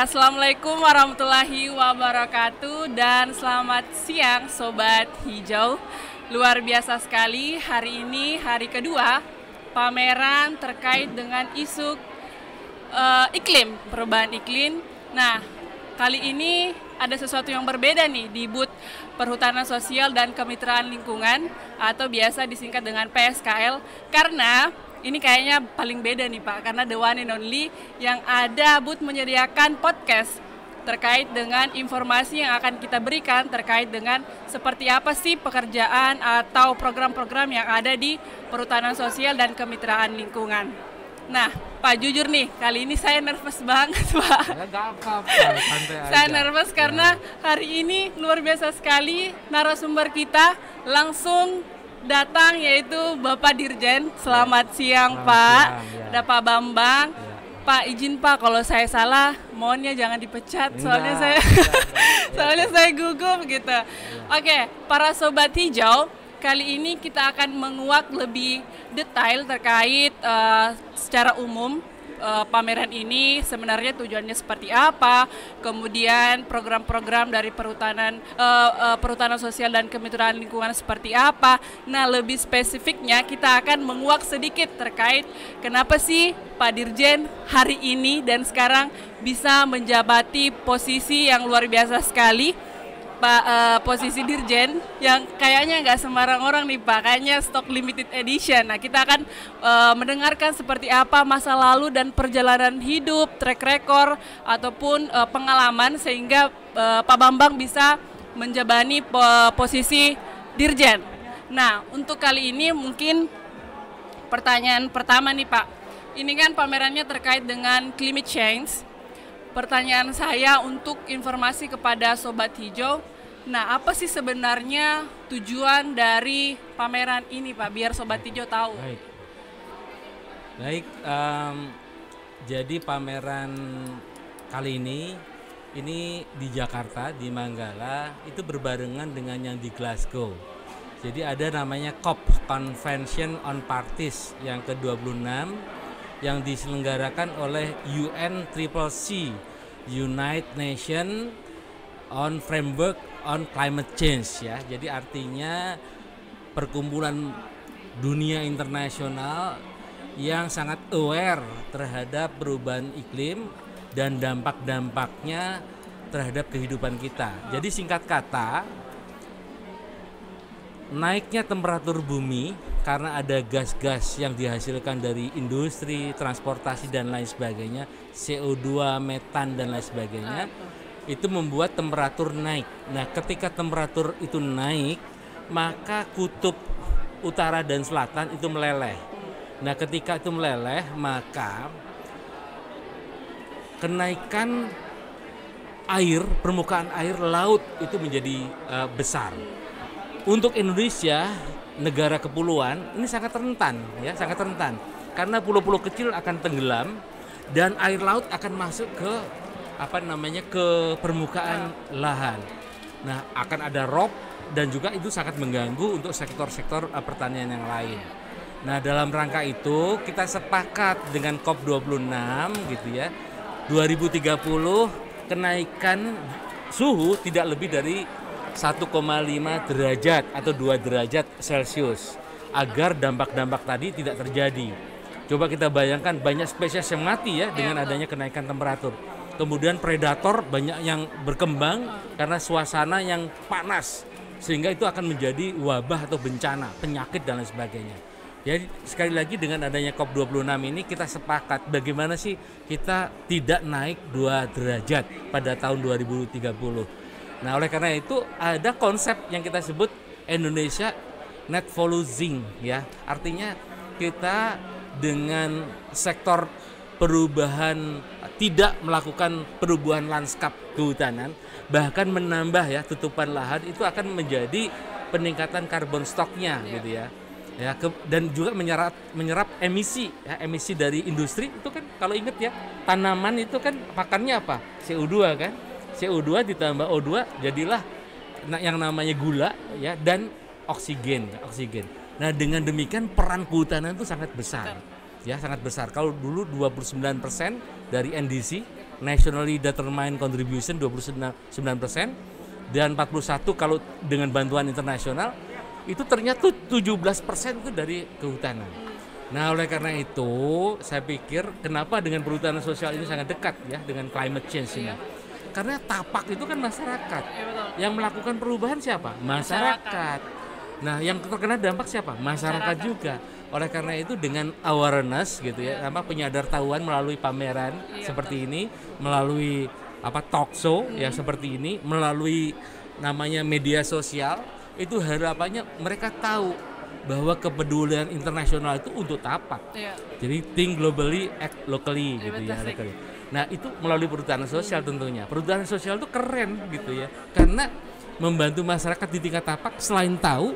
Ya, Assalamualaikum warahmatullahi wabarakatuh dan selamat siang Sobat Hijau. Luar biasa sekali, hari ini hari kedua pameran terkait dengan isu iklim, perubahan iklim. Nah, kali ini ada sesuatu yang berbeda nih di booth Perhutanan Sosial dan Kemitraan Lingkungan atau biasa disingkat dengan PSKL, karena ini kayaknya paling beda nih Pak, karena the one and only yang ada booth menyediakan podcast terkait dengan informasi yang akan kita berikan terkait dengan seperti apa sih pekerjaan atau program-program yang ada di Perhutanan Sosial dan Kemitraan Lingkungan. Nah, Pak, jujur nih, kali ini saya nervous banget, Pak. Saya nervous karena hari ini luar biasa sekali narasumber kita langsung datang, yaitu Bapak Dirjen. Selamat siang, Pak. Ada Pak Bambang. Pak, izin Pak kalau saya salah, mohonnya jangan dipecat. Soalnya saya gugup gitu. Oke, para Sobat Hijau, kali ini kita akan menguak lebih detail terkait secara umum pameran ini sebenarnya tujuannya seperti apa, kemudian program-program dari Perhutanan Sosial dan Kemitraan Lingkungan seperti apa. Nah, lebih spesifiknya kita akan menguak sedikit terkait kenapa sih Pak Dirjen hari ini dan sekarang bisa menjabati posisi yang luar biasa sekali, Pak, posisi Dirjen yang kayaknya nggak sembarang orang nih Pak, kayaknya stock limited edition. Nah, kita akan mendengarkan seperti apa masa lalu dan perjalanan hidup, track record ataupun pengalaman sehingga Pak Bambang bisa menjabani posisi Dirjen. Nah, untuk kali ini mungkin pertanyaan pertama nih Pak, ini kan pamerannya terkait dengan climate change. Pertanyaan saya untuk informasi kepada Sobat Hijau, nah apa sih sebenarnya tujuan dari pameran ini Pak, biar Sobat Hijau tahu. Baik, jadi pameran kali ini di Jakarta, di Manggala, itu berbarengan dengan yang di Glasgow. Jadi ada namanya COP, Convention on Parties yang ke-26, yang diselenggarakan oleh UNCCC, United Nations on Framework on Climate Change ya. Jadi artinya perkumpulan dunia internasional yang sangat aware terhadap perubahan iklim dan dampak-dampaknya terhadap kehidupan kita. Jadi singkat kata, naiknya temperatur bumi karena ada gas-gas yang dihasilkan dari industri, transportasi dan lain sebagainya, CO2, metan dan lain sebagainya, itu membuat temperatur naik. Nah, ketika temperatur itu naik, maka kutub utara dan selatan itu meleleh. Nah, ketika itu meleleh, maka kenaikan air, permukaan air laut itu menjadi besar. Untuk Indonesia, negara kepulauan, ini sangat rentan ya, sangat rentan. Karena pulau-pulau kecil akan tenggelam dan air laut akan masuk ke ke permukaan lahan. Nah, akan ada rob dan juga itu sangat mengganggu untuk sektor-sektor pertanian yang lain. Nah, dalam rangka itu kita sepakat dengan COP26 gitu ya. 2030 kenaikan suhu tidak lebih dari 1,5 derajat atau 2 derajat Celcius agar dampak-dampak tadi tidak terjadi. Coba kita bayangkan banyak spesies yang mati ya dengan adanya kenaikan temperatur. Kemudian predator banyak yang berkembang karena suasana yang panas sehingga itu akan menjadi wabah atau bencana, penyakit dan lain sebagainya. Jadi sekali lagi dengan adanya COP26 ini kita sepakat bagaimana sih kita tidak naik 2 derajat pada tahun 2030. Nah, oleh karena itu ada konsep yang kita sebut Indonesia Net Poluting ya. Artinya kita dengan sektor perubahan tidak melakukan perubahan lanskap kehutanan, bahkan menambah ya tutupan lahan, itu akan menjadi peningkatan karbon stoknya gitu ya. Dan juga menyerap emisi ya, emisi dari industri itu kan kalau ingat ya, tanaman itu kan makannya apa? CO2 kan? CO2 ditambah O2 jadilah yang namanya gula ya dan oksigen. Nah, dengan demikian peran kehutanan itu sangat besar. Ya, sangat besar. Kalau dulu 29% dari NDC nationally determined contribution 29%, dan 41 kalau dengan bantuan internasional, itu ternyata 17% itu dari kehutanan. Nah, oleh karena itu saya pikir kenapa dengan perhutanan sosial ini sangat dekat ya dengan climate change ini. Karena tapak itu kan masyarakat. Yang melakukan perubahan siapa? Masyarakat. Nah, yang terkena dampak siapa? Masyarakat juga. Oleh karena itu dengan awareness gitu ya, penyadartahuan melalui pameran seperti ini, melalui talk show ya seperti ini, melalui namanya media sosial, itu harapannya mereka tahu bahwa kepedulian internasional itu untuk tapak. Jadi think globally, act locally gitu ya. Nah, itu melalui perhutanan sosial tentunya. Perhutanan sosial itu keren gitu ya, karena membantu masyarakat di tingkat tapak selain tahu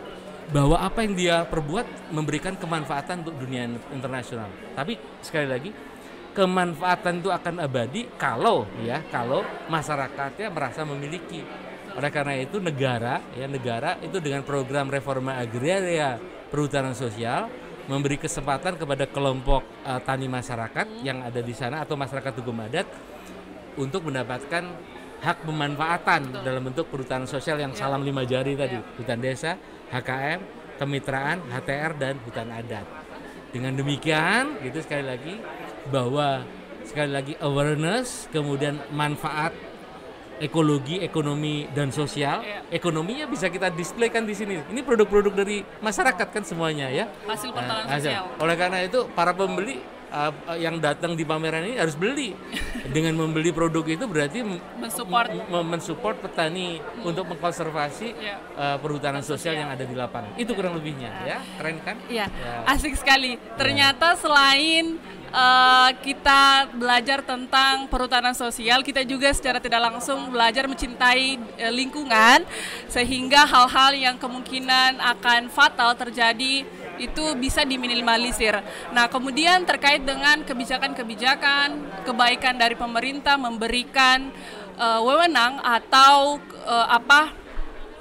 bahwa apa yang dia perbuat memberikan kemanfaatan untuk dunia internasional. Tapi sekali lagi, kemanfaatan itu akan abadi kalau masyarakatnya merasa memiliki. Oleh karena itu negara itu dengan program reforma agraria perhutanan sosial memberi kesempatan kepada kelompok tani masyarakat yang ada di sana atau masyarakat hukum adat untuk mendapatkan hak pemanfaatan dalam bentuk perhutanan sosial yang salam 5 jari tadi, hutan desa, HKM, kemitraan, HTR, dan hutan adat. Dengan demikian, gitu sekali lagi awareness, kemudian manfaat ekologi, ekonomi, dan sosial. Ekonominya bisa kita displaykan di sini. Ini produk-produk dari masyarakat kan semuanya ya. Hasil perhutanan sosial. Oleh karena itu para pembeli yang datang di pameran ini harus beli. Dengan membeli produk itu berarti mensupport petani untuk mengkonservasi perhutanan sosial yang ada di lapangan. Itu kurang lebihnya ya. Keren kan? Iya. Asik sekali. Ternyata selain kita belajar tentang perhutanan sosial, kita juga secara tidak langsung belajar mencintai lingkungan, sehingga hal-hal yang kemungkinan akan fatal terjadi itu bisa diminimalisir. Nah, kemudian terkait dengan kebijakan-kebijakan, kebaikan dari pemerintah memberikan wewenang atau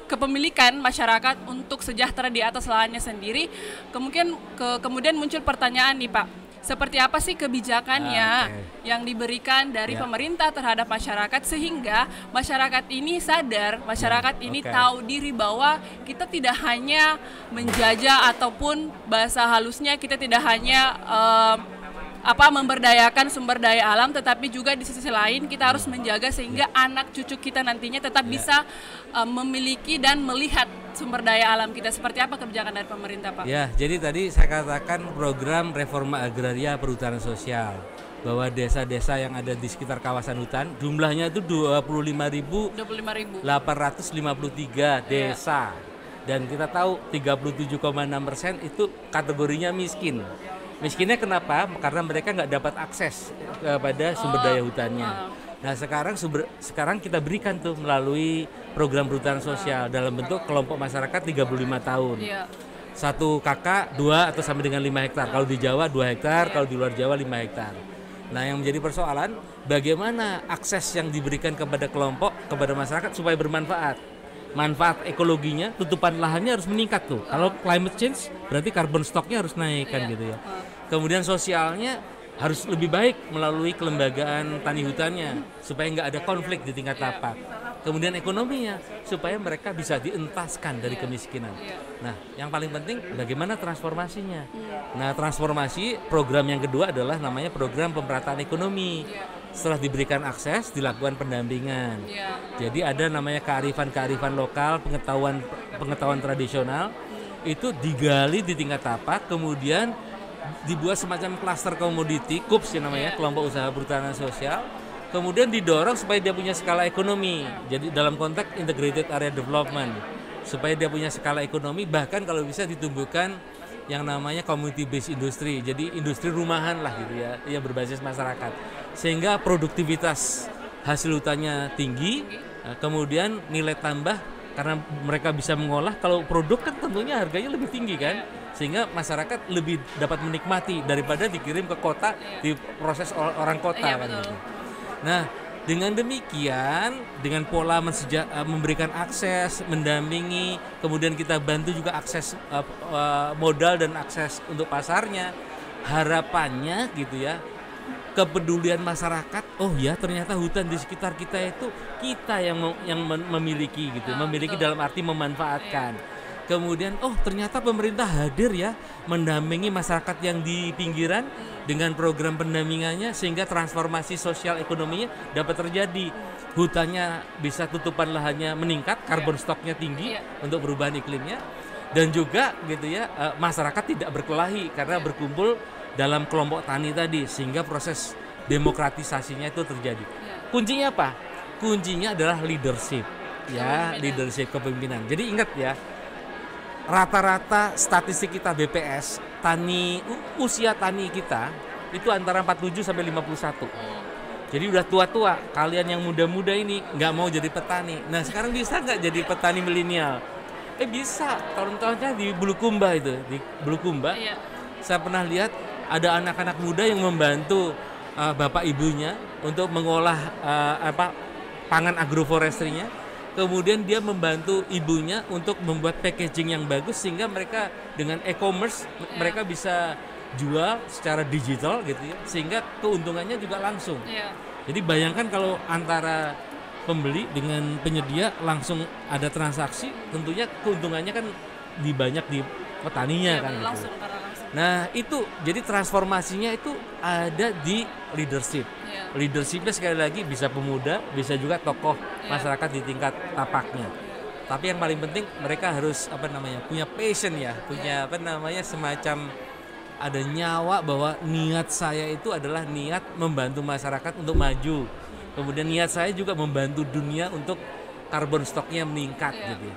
kepemilikan masyarakat untuk sejahtera di atas lahannya sendiri, kemudian muncul pertanyaan nih Pak, seperti apa sih kebijakannya yang diberikan dari pemerintah terhadap masyarakat sehingga masyarakat ini sadar, masyarakat ini tahu diri bahwa kita tidak hanya menjajah ataupun bahasa halusnya kita tidak hanya memberdayakan sumber daya alam, tetapi juga di sisi lain kita harus menjaga sehingga anak cucu kita nantinya tetap bisa memiliki dan melihat sumber daya alam kita. Seperti apa kebijakan dari pemerintah, Pak? Ya, jadi tadi saya katakan program reforma agraria perhutanan sosial, bahwa desa-desa yang ada di sekitar kawasan hutan jumlahnya itu 25.853 desa. Dan kita tahu 37,6% itu kategorinya miskin. Miskinnya kenapa? Karena mereka nggak dapat akses kepada sumber daya hutannya. Nah, sekarang kita berikan tuh melalui program perhutanan sosial dalam bentuk kelompok masyarakat 35 tahun. Satu kakak 2 atau sampai dengan 5 hektar. Kalau di Jawa 2 hektar, kalau di luar Jawa 5 hektar. Nah, yang menjadi persoalan bagaimana akses yang diberikan kepada kelompok, kepada masyarakat supaya bermanfaat. Manfaat ekologinya, tutupan lahannya harus meningkat tuh. Kalau climate change berarti carbon stocknya harus naik kan gitu ya. Kemudian sosialnya harus lebih baik melalui kelembagaan tani hutannya supaya nggak ada konflik di tingkat tapak. Kemudian ekonominya supaya mereka bisa dientaskan dari kemiskinan. Nah, yang paling penting bagaimana transformasinya. Nah, transformasi program yang kedua adalah namanya program pemerataan ekonomi. Setelah diberikan akses, dilakukan pendampingan. Jadi ada namanya kearifan lokal, pengetahuan tradisional itu digali di tingkat tapak, kemudian dibuat semacam klaster komoditi, KUPS namanya, kelompok usaha perhutanan sosial. Kemudian didorong supaya dia punya skala ekonomi. Jadi dalam konteks integrated area development, supaya dia punya skala ekonomi, bahkan kalau bisa ditumbuhkan yang namanya community based industry. Jadi industri rumahan lah gitu ya, yang berbasis masyarakat. Sehingga produktivitas hasil hutannya tinggi, kemudian nilai tambah karena mereka bisa mengolah. Kalau produk kan tentunya harganya lebih tinggi kan, sehingga masyarakat lebih dapat menikmati daripada dikirim ke kota diproses orang kota kan gitu. Nah, dengan demikian, dengan pola memberikan akses, mendampingi, kemudian kita bantu juga akses modal dan akses untuk pasarnya, harapannya gitu ya, kepedulian masyarakat. Oh ya, ternyata hutan di sekitar kita itu kita yang memiliki gitu, memiliki dalam arti memanfaatkan. Kemudian ternyata pemerintah hadir ya mendampingi masyarakat yang di pinggiran dengan program pendampingannya sehingga transformasi sosial ekonominya dapat terjadi. Hutannya bisa tutupan lahannya meningkat, carbon stocknya tinggi untuk perubahan iklimnya, dan juga gitu ya masyarakat tidak berkelahi karena berkumpul dalam kelompok tani tadi sehingga proses demokratisasinya itu terjadi. Kuncinya apa? Kuncinya adalah leadership ya, leadership kepemimpinan. Jadi ingat ya, rata-rata statistik kita BPS usia tani kita itu antara 47 sampai 51. Jadi udah tua-tua, kalian yang muda-muda ini nggak mau jadi petani. Nah sekarang bisa nggak jadi petani milenial? Bisa, tahun-tahunnya di Bulukumba itu, di Bulukumba. Saya pernah lihat ada anak-anak muda yang membantu bapak ibunya untuk mengolah pangan agroforestry-nya. Kemudian dia membantu ibunya untuk membuat packaging yang bagus sehingga mereka dengan e-commerce mereka bisa jual secara digital gitu ya, sehingga keuntungannya juga langsung. Jadi bayangkan kalau antara pembeli dengan penyedia langsung ada transaksi, tentunya keuntungannya kan banyak di petaninya kan gitu. Langsung. Nah itu jadi transformasinya itu ada di leadership. Leadershipnya sekali lagi bisa pemuda, bisa juga tokoh masyarakat di tingkat tapaknya. Tapi yang paling penting mereka harus punya passion ya, punya semacam ada nyawa bahwa niat saya itu adalah niat membantu masyarakat untuk maju. Kemudian niat saya juga membantu dunia untuk carbon stocknya meningkat gitu.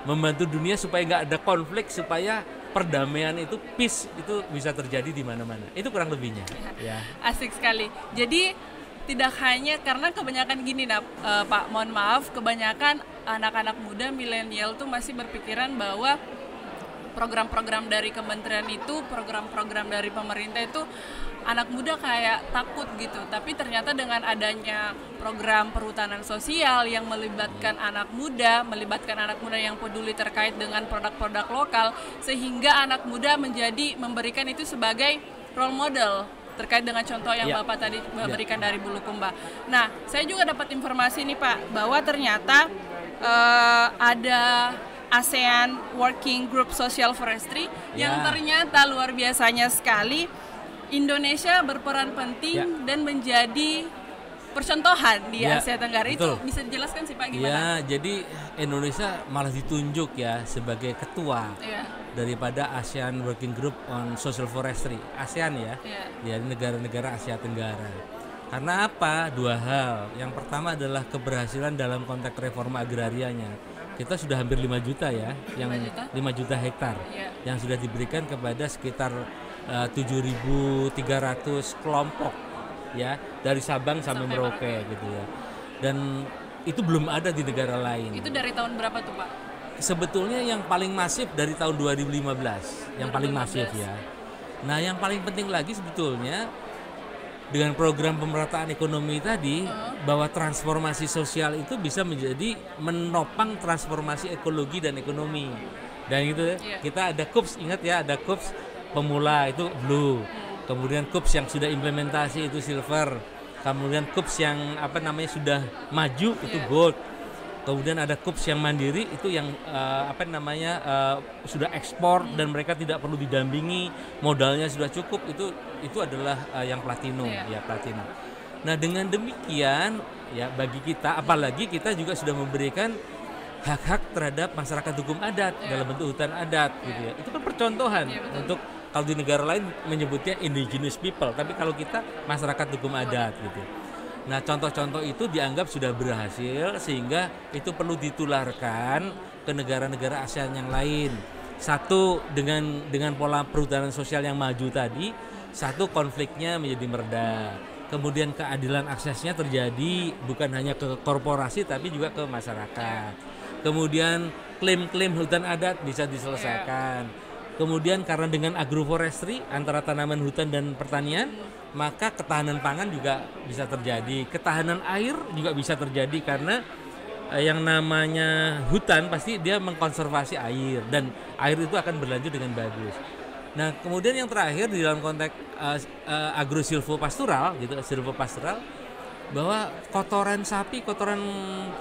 Membantu dunia supaya nggak ada konflik, supaya perdamaian itu peace itu bisa terjadi di mana-mana. Itu kurang lebihnya. Ya. Asik sekali. Jadi tidak hanya karena kebanyakan gini Pak, mohon maaf, kebanyakan anak-anak muda milenial tuh masih berpikiran bahwa program-program dari kementerian itu, program-program dari pemerintah itu anak muda kayak takut gitu. Tapi ternyata dengan adanya program perhutanan sosial yang melibatkan anak muda yang peduli terkait dengan produk-produk lokal, sehingga anak muda memberikan itu sebagai role model terkait dengan contoh yang Bapak tadi berikan dari Bulukumba. Nah, saya juga dapat informasi nih Pak, bahwa ternyata ada ASEAN Working Group Social Forestry yang ternyata luar biasanya sekali. Indonesia berperan penting dan menjadi percontohan di Asia Tenggara. Betul. Itu bisa dijelaskan sih Pak gimana? Jadi Indonesia malah ditunjuk ya sebagai ketua daripada ASEAN Working Group on Social Forestry, ASEAN dari negara-negara Asia Tenggara. Karena apa? Dua hal. Yang pertama adalah keberhasilan dalam konteks reforma agrarianya. Kita sudah hampir 5 juta ya, 5 juta hektar yang sudah diberikan kepada sekitar 7.300 kelompok ya, dari Sabang sampai Merauke gitu ya. Dan itu belum ada di negara lain. Itu dari tahun berapa tuh Pak? Sebetulnya yang paling masif dari tahun 2015, yang paling masif ya. Nah, yang paling penting lagi sebetulnya dengan program pemerataan ekonomi tadi, bahwa transformasi sosial itu bisa menjadi menopang transformasi ekologi dan ekonomi. Dan itu kita ada KUPS, ingat ya, ada KUPS pemula itu blue. Kemudian KUPS yang sudah implementasi itu silver. Kemudian KUPS yang sudah maju itu gold. Kemudian ada KUPS yang mandiri itu yang sudah ekspor dan mereka tidak perlu didampingi, modalnya sudah cukup, itu adalah yang platinum platinum. Nah, dengan demikian ya bagi kita, apalagi kita juga sudah memberikan hak-hak terhadap masyarakat hukum adat dalam bentuk hutan adat gitu ya. Itu kan percontohan untuk, kalau di negara lain menyebutnya indigenous people, tapi kalau kita masyarakat hukum adat gitu. Nah, contoh-contoh itu dianggap sudah berhasil sehingga itu perlu ditularkan ke negara-negara ASEAN yang lain. Satu, dengan pola perhutanan sosial yang maju tadi, satu konfliknya menjadi mereda. Kemudian keadilan aksesnya terjadi bukan hanya ke korporasi tapi juga ke masyarakat. Kemudian klaim-klaim hutan adat bisa diselesaikan. Kemudian karena dengan agroforestry antara tanaman hutan dan pertanian, maka ketahanan pangan juga bisa terjadi. Ketahanan air juga bisa terjadi karena yang namanya hutan pasti dia mengkonservasi air dan air itu akan berlanjut dengan bagus. Nah, kemudian yang terakhir di dalam konteks agrosilvopastoral gitu, silvopastoral, bahwa kotoran sapi, kotoran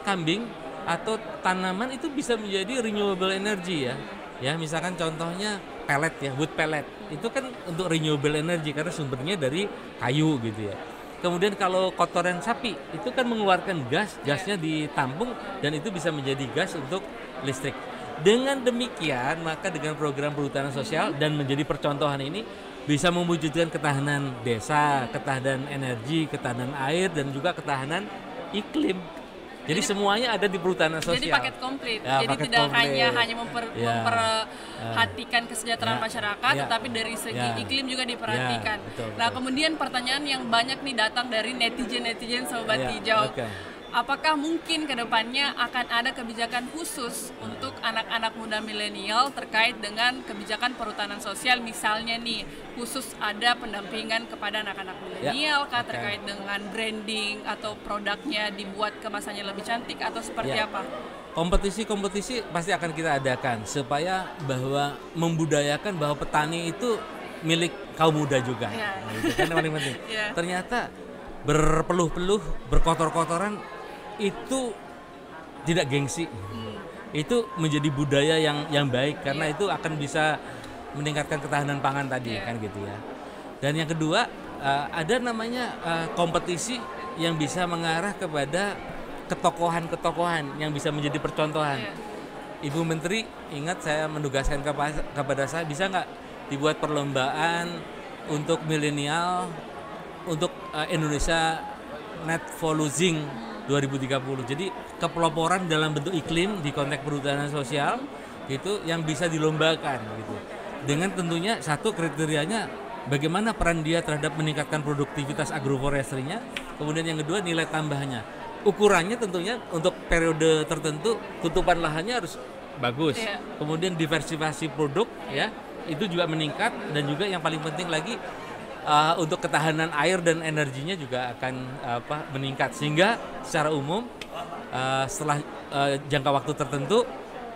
kambing atau tanaman itu bisa menjadi renewable energy ya. Ya, misalkan contohnya pellet ya, wood pellet. Itu kan untuk renewable energy karena sumbernya dari kayu gitu ya. Kemudian kalau kotoran sapi itu kan mengeluarkan gasnya ditampung dan itu bisa menjadi gas untuk listrik. Dengan demikian, maka dengan program perhutanan sosial dan menjadi percontohan ini bisa mewujudkan ketahanan desa, ketahanan energi, ketahanan air, dan juga ketahanan iklim. Jadi semuanya ada di perhutanan sosial. Jadi paket komplit. Ya, jadi paket tidak komplit. hanya memperhatikan kesejahteraan masyarakat, tetapi dari segi iklim juga diperhatikan. Betul. Kemudian pertanyaan yang banyak nih datang dari netizen Sobat Hijau. Apakah mungkin kedepannya akan ada kebijakan khusus untuk anak-anak muda milenial terkait dengan kebijakan perhutanan sosial, misalnya nih khusus ada pendampingan kepada anak-anak milenial terkait dengan branding atau produknya dibuat kemasannya lebih cantik atau seperti apa? Kompetisi pasti akan kita adakan supaya bahwa membudayakan bahwa petani itu milik kaum muda juga. Nah, itu kan yang paling penting. Ternyata berpeluh-peluh, berkotor-kotoran itu tidak gengsi. Itu menjadi budaya yang baik karena itu akan bisa meningkatkan ketahanan pangan tadi kan gitu ya. Dan yang kedua ada namanya kompetisi yang bisa mengarah kepada ketokohan yang bisa menjadi percontohan. Ibu Menteri ingat saya menugaskan kepada saya, bisa nggak dibuat perlombaan untuk milenial untuk Indonesia Net for Losing 2030. Jadi kepeloporan dalam bentuk iklim di konteks perhutanan sosial itu yang bisa dilombakan gitu. Dengan tentunya satu kriterianya bagaimana peran dia terhadap meningkatkan produktivitas agroforestry-nya, kemudian yang kedua nilai tambahnya. Ukurannya tentunya untuk periode tertentu tutupan lahannya harus bagus. Kemudian diversifikasi produk ya, itu juga meningkat, dan juga yang paling penting lagi untuk ketahanan air dan energinya juga akan meningkat, sehingga secara umum setelah jangka waktu tertentu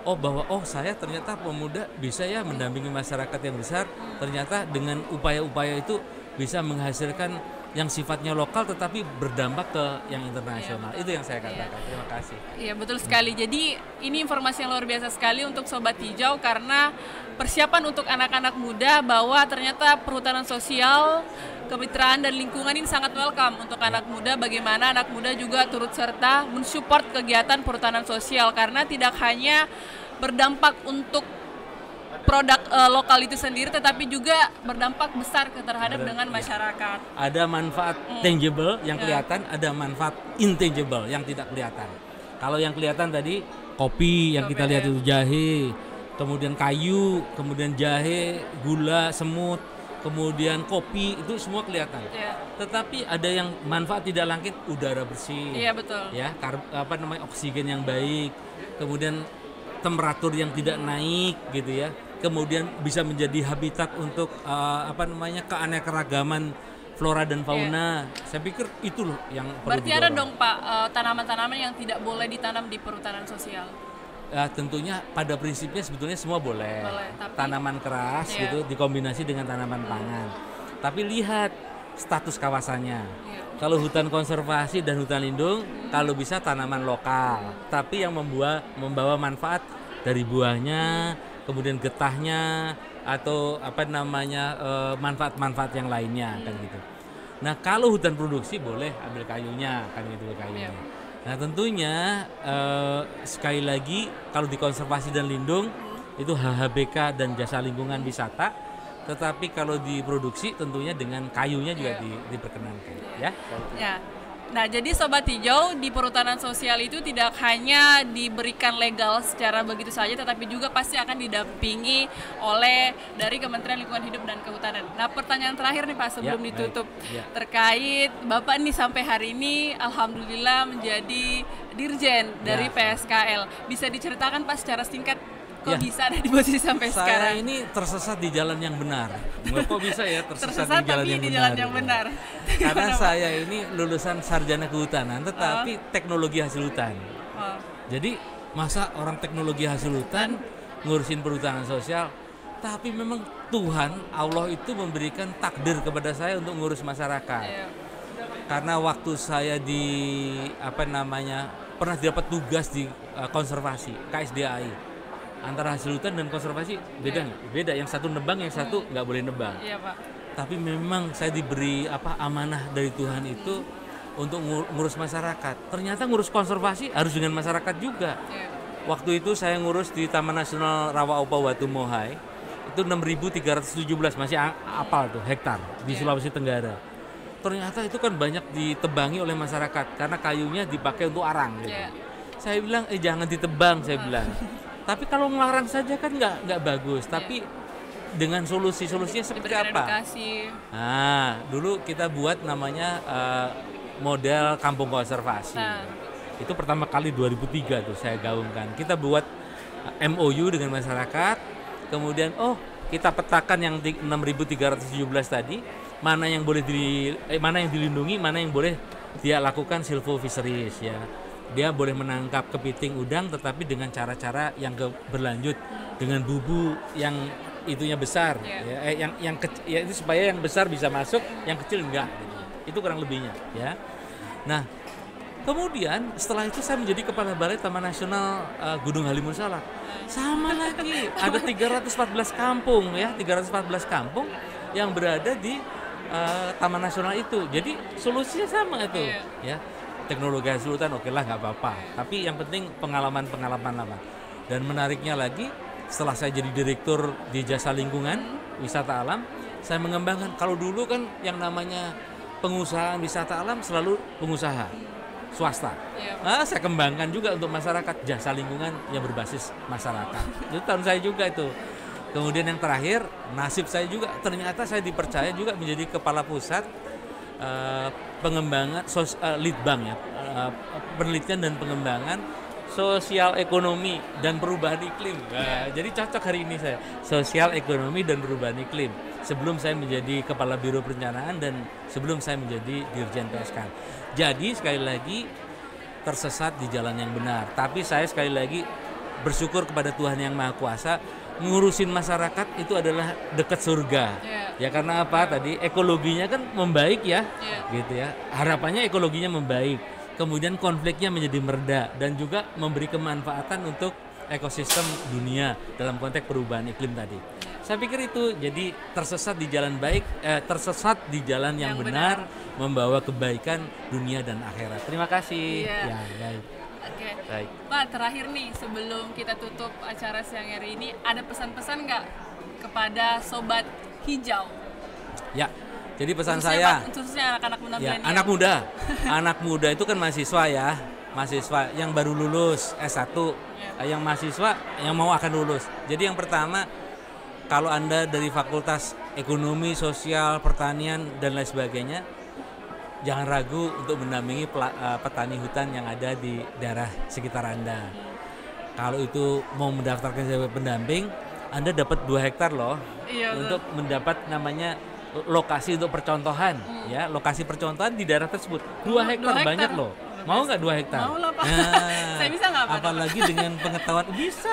bahwa saya ternyata pemuda bisa ya mendampingi masyarakat yang besar, ternyata dengan upaya-upaya itu bisa menghasilkan yang sifatnya lokal tetapi berdampak ke yang internasional. Itu yang saya katakan. Terima kasih. Iya, betul sekali. Jadi ini informasi yang luar biasa sekali untuk Sobat Hijau, karena persiapan untuk anak-anak muda bahwa ternyata perhutanan sosial, kemitraan dan lingkungan ini sangat welcome untuk anak muda. Bagaimana anak muda juga turut serta mensupport kegiatan perhutanan sosial, karena tidak hanya berdampak untuk produk lokal itu sendiri, tetapi juga berdampak besar terhadap dengan masyarakat. Ada manfaat tangible yang kelihatan, ada manfaat intangible yang tidak kelihatan. Kalau yang kelihatan tadi kopi yang kita lihat itu jahe, kemudian kayu, kemudian jahe, gula, semut, kemudian kopi, itu semua kelihatan. Tetapi ada yang manfaat tidak langit, udara bersih. Iya, betul. Ya, oksigen yang baik, kemudian temperatur yang tidak naik gitu ya. Kemudian bisa menjadi habitat untuk keanekaragaman flora dan fauna. Saya pikir itu loh yang perlu Berarti didorong. Ada dong Pak tanaman-tanaman yang tidak boleh ditanam di perhutanan sosial? Tentunya pada prinsipnya sebetulnya semua boleh tapi, tanaman keras gitu dikombinasi dengan tanaman pangan. Tapi lihat status kawasannya. Kalau hutan konservasi dan hutan lindung, kalau bisa tanaman lokal, tapi yang membawa manfaat dari buahnya, kemudian getahnya, atau manfaat-manfaat yang lainnya kan gitu. Nah, kalau hutan produksi boleh ambil kayunya kan gitu, kayunya. Nah, tentunya sekali lagi kalau di konservasi dan lindung itu HHBK dan jasa lingkungan wisata, tetapi kalau diproduksi tentunya dengan kayunya juga diperkenankan ya. Nah, jadi Sobat Hijau, di perhutanan sosial itu tidak hanya diberikan legal secara begitu saja, tetapi juga pasti akan didampingi oleh dari Kementerian Lingkungan Hidup dan Kehutanan. Nah, pertanyaan terakhir nih Pak sebelum ditutup, terkait Bapak nih sampai hari ini alhamdulillah menjadi Dirjen dari PSKL. Bisa diceritakan Pak secara singkat kok bisa ada di posisi sampai sekarang? Saya ini tersesat di jalan yang benar. Kok bisa ya tersesat di jalan yang benar? Karena saya ini lulusan sarjana kehutanan, tetapi teknologi hasil hutan. Jadi masa orang teknologi hasil hutan ngurusin perhutanan sosial, Tapi memang Tuhan, Allah itu memberikan takdir kepada saya untuk ngurus masyarakat. Iya. Karena waktu saya pernah dapat tugas di konservasi KSDAI. Antara hasil hutan dan konservasi beda nggak? Beda, yang satu nebang, yang satu nggak boleh nebang. Iya, Pak. Tapi memang saya diberi amanah dari Tuhan itu untuk ngurus masyarakat. Ternyata ngurus konservasi harus dengan masyarakat juga. Iya. Waktu itu saya ngurus di Taman Nasional Rawa-Opa Watu Mohai, itu 6.317, masih apal tuh hektar di Sulawesi Tenggara. Ternyata itu kan banyak ditebangi oleh masyarakat karena kayunya dipakai untuk arang gitu. Saya bilang jangan ditebang, saya bilang. Tapi kalau ngelarang saja kan nggak bagus. Tapi dengan solusinya seperti apa? Edukasi. Nah, dulu kita buat namanya model kampung konservasi. Itu pertama kali 2003 tuh saya gaungkan. Kita buat MOU dengan masyarakat. Kemudian kita petakan yang 6.317 tadi, mana yang boleh mana yang dilindungi, mana yang boleh dia lakukan silvo fisheries ya. Dia boleh menangkap kepiting udang tetapi dengan cara-cara yang berlanjut, dengan bubu yang itunya besar ya, itu supaya yang besar bisa masuk, yang kecil enggak gitu. Itu kurang lebihnya ya. Nah, kemudian setelah itu saya menjadi kepala balai Taman Nasional Gunung Halimun Salak. Sama lagi, ada 314 kampung ya, 314 kampung yang berada di Taman Nasional itu. Jadi solusinya sama itu ya. Teknologi hasil hutan oke lah, nggak apa-apa. Tapi yang penting pengalaman lama. Dan menariknya lagi, setelah saya jadi direktur di Jasa Lingkungan Wisata Alam, saya mengembangkan. Kalau dulu kan yang namanya pengusaha wisata alam selalu pengusaha swasta. Saya kembangkan juga untuk masyarakat, jasa lingkungan yang berbasis masyarakat. Itu tahun saya juga itu. Kemudian yang terakhir, nasib saya juga, ternyata saya dipercaya juga menjadi kepala pusat pengembangan Litbang ya, penelitian dan pengembangan sosial ekonomi dan perubahan iklim. Jadi cocok hari ini saya sosial ekonomi dan perubahan iklim. Sebelum saya menjadi kepala biro perencanaan dan sebelum saya menjadi dirjen PSK. Jadi sekali lagi tersesat di jalan yang benar. Tapi saya sekali lagi bersyukur kepada Tuhan Yang Maha Kuasa, ngurusin masyarakat itu adalah dekat surga. Ya karena apa? Tadi ekologinya kan membaik ya. Gitu ya. Harapannya ekologinya membaik. Kemudian konfliknya menjadi mereda dan juga memberi kemanfaatan untuk ekosistem dunia dalam konteks perubahan iklim tadi. Saya pikir itu jadi tersesat di jalan tersesat di jalan yang benar, membawa kebaikan dunia dan akhirat. Terima kasih. Ya, baik. Oke. Baik. Pak, terakhir nih sebelum kita tutup acara siang hari ini, ada pesan-pesan nggak kepada Sobat Hijau? Ya. Jadi pesan saya, khususnya anak-anak muda, ya, anak muda itu kan mahasiswa yang baru lulus S1, yang mahasiswa yang mau akan lulus. Jadi yang pertama, kalau Anda dari Fakultas Ekonomi, Sosial, Pertanian dan lain sebagainya, jangan ragu untuk mendampingi petani hutan yang ada di daerah sekitar Anda. Kalau itu mau mendaftarkan sebagai pendamping, Anda dapat 2 hektar loh, untuk mendapat namanya lokasi untuk percontohan, ya, lokasi percontohan di daerah tersebut. 2 hektar banyak loh. Mau nggak 2 hektar? Mau lah, Pak. Nah, saya bisa nggak, Pak? Apalagi dengan pengetahuan bisa.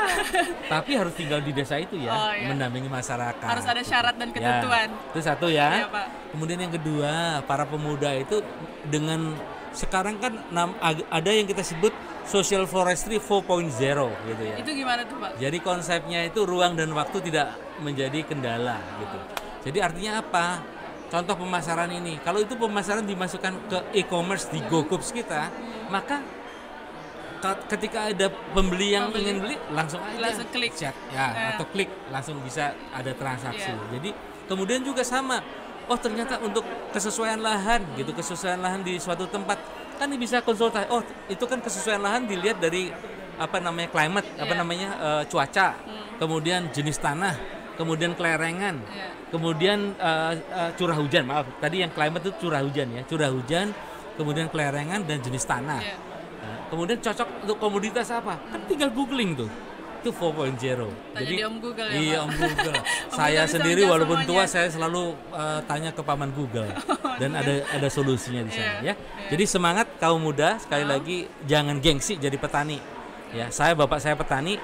Tapi harus tinggal di desa itu ya, mendampingi masyarakat. Harus ada syarat dan ketentuan. Ya, itu satu ya. Iya, Pak. Kemudian yang kedua, para pemuda itu dengan sekarang kan ada yang kita sebut social forestry 4.0 gitu ya. Itu gimana tuh, Pak? Jadi konsepnya itu ruang dan waktu tidak menjadi kendala gitu. Jadi artinya apa? Contoh pemasaran ini, kalau itu pemasaran dimasukkan ke e-commerce di GoCoops kita, maka ketika ada pembeli yang ingin beli, langsung klik atau klik langsung bisa ada transaksi. Jadi kemudian juga sama, ternyata untuk kesesuaian lahan gitu, kesesuaian lahan di suatu tempat kan bisa konsultasi. Itu kan kesesuaian lahan dilihat dari climate, cuaca, kemudian jenis tanah, kemudian kelerengan, kemudian curah hujan. Maaf, tadi yang climate itu curah hujan, kemudian kelerengan dan jenis tanah. Kemudian cocok untuk komoditas apa? Kan tinggal googling tuh. Itu 4.0. Jadi Om Google ya, iya, Pak? Om Google. Om Saya Google sendiri walaupun semuanya. tua, saya selalu tanya ke paman Google dan ada solusinya di sana ya. Jadi semangat kaum muda, sekali lagi jangan gengsi jadi petani. Ya, bapak saya petani,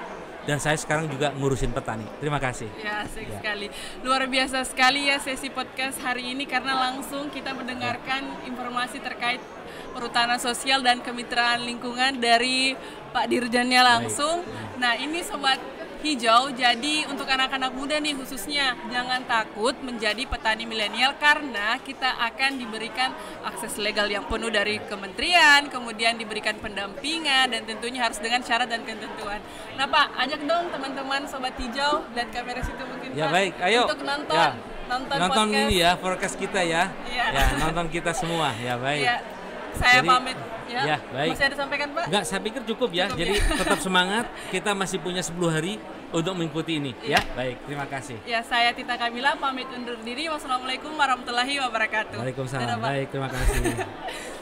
dan saya sekarang juga ngurusin petani. Terima kasih. Ya, asik sekali. Luar biasa sekali ya sesi podcast hari ini karena langsung kita mendengarkan informasi terkait perhutanan sosial dan kemitraan lingkungan dari Pak Dirjennya langsung. Nah, ini Sobat Hijau, jadi untuk anak-anak muda nih khususnya jangan takut menjadi petani milenial karena kita akan diberikan akses legal yang penuh dari kementerian, kemudian diberikan pendampingan dan tentunya harus dengan syarat dan ketentuan. Nah Pak, ajak dong teman-teman Sobat Hijau dan kamera situ mungkin Ya Pak, baik, ayo untuk nonton ya. nonton Nonton podcast. ini ya, forecast kita ya. Iya. Ya, nonton kita semua. Ya baik. Ya, saya Jadi, pamit ya. ya, baik. Masih ada sampaikan Pak? Enggak, saya pikir cukup ya. Cukup, Jadi ya. tetap semangat. Kita masih punya 10 hari untuk mengikuti ini. Ya, baik. Terima kasih. Ya, saya Tita Kamila pamit undur diri. Wassalamualaikum warahmatullahi wabarakatuh. Waalaikumsalam. Dadah, Pak. Baik, terima kasih.